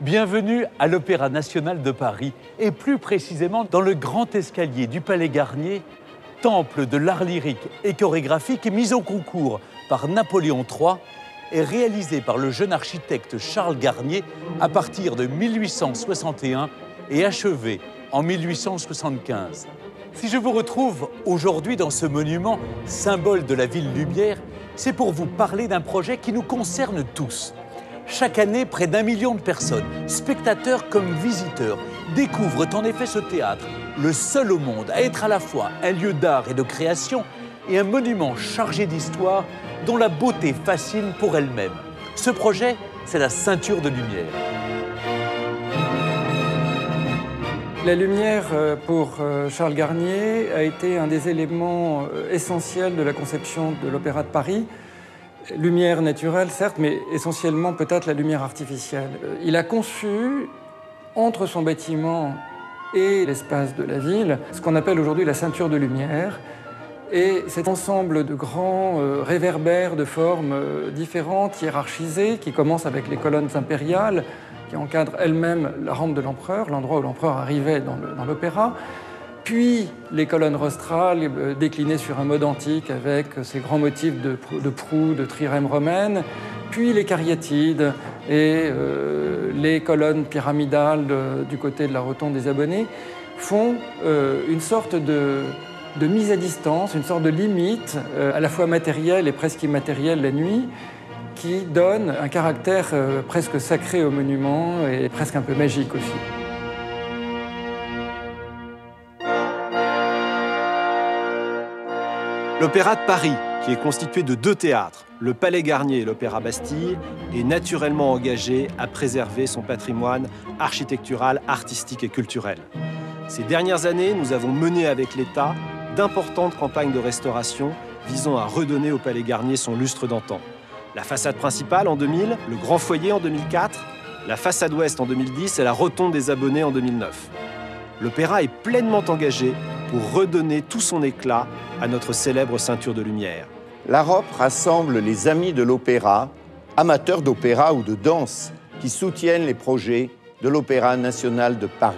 Bienvenue à l'Opéra national de Paris et plus précisément dans le grand escalier du Palais Garnier, temple de l'art lyrique et chorégraphique mis au concours par Napoléon III et réalisé par le jeune architecte Charles Garnier à partir de 1861 et achevé en 1875. Si je vous retrouve aujourd'hui dans ce monument, symbole de la ville lumière, c'est pour vous parler d'un projet qui nous concerne tous. Chaque année, près d'1 million de personnes, spectateurs comme visiteurs, découvrent en effet ce théâtre, le seul au monde à être à la fois un lieu d'art et de création et un monument chargé d'histoire dont la beauté fascine pour elle-même. Ce projet, c'est la ceinture de lumière. La lumière, pour Charles Garnier, a été un des éléments essentiels de la conception de l'Opéra de Paris. Lumière naturelle, certes, mais essentiellement peut-être la lumière artificielle. Il a conçu, entre son bâtiment et l'espace de la ville, ce qu'on appelle aujourd'hui la ceinture de lumière. Et cet ensemble de grands réverbères de formes différentes, hiérarchisées, qui commencent avec les colonnes impériales, qui encadrent elles-mêmes la rampe de l'empereur, l'endroit où l'empereur arrivait dans l'opéra, puis les colonnes rostrales déclinées sur un mode antique avec ces grands motifs de proue, de trirème romaine, puis les cariatides et les colonnes pyramidales du côté de la rotonde des abonnés font une sorte de mise à distance, une sorte de limite à la fois matérielle et presque immatérielle la nuit, qui donne un caractère presque sacré au monument et presque un peu magique aussi. L'Opéra de Paris, qui est constitué de 2 théâtres, le Palais Garnier et l'Opéra Bastille, est naturellement engagé à préserver son patrimoine architectural, artistique et culturel. Ces dernières années, nous avons mené avec l'État d'importantes campagnes de restauration visant à redonner au Palais Garnier son lustre d'antan. La façade principale en 2000, le grand foyer en 2004, la façade ouest en 2010 et la rotonde des abonnés en 2009. L'opéra est pleinement engagé pour redonner tout son éclat à notre célèbre ceinture de lumière. La ROP rassemble les amis de l'opéra, amateurs d'opéra ou de danse, qui soutiennent les projets de l'Opéra national de Paris.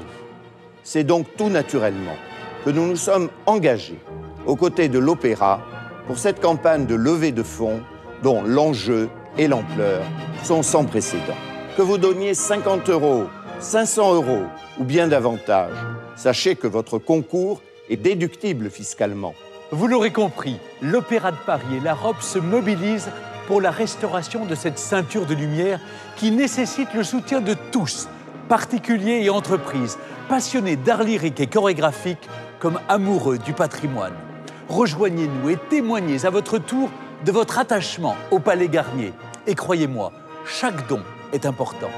C'est donc tout naturellement que nous nous sommes engagés aux côtés de l'opéra pour cette campagne de levée de fonds dont l'enjeu et l'ampleur sont sans précédent. Que vous donniez 50 €, 500 € ou bien davantage, sachez que votre concours est déductible fiscalement. Vous l'aurez compris, l'Opéra de Paris et la ROP se mobilisent pour la restauration de cette ceinture de lumière qui nécessite le soutien de tous, particuliers et entreprises, passionnés d'art lyrique et chorégraphique comme amoureux du patrimoine. Rejoignez-nous et témoignez à votre tour de votre attachement au Palais Garnier. Et croyez-moi, chaque don est important.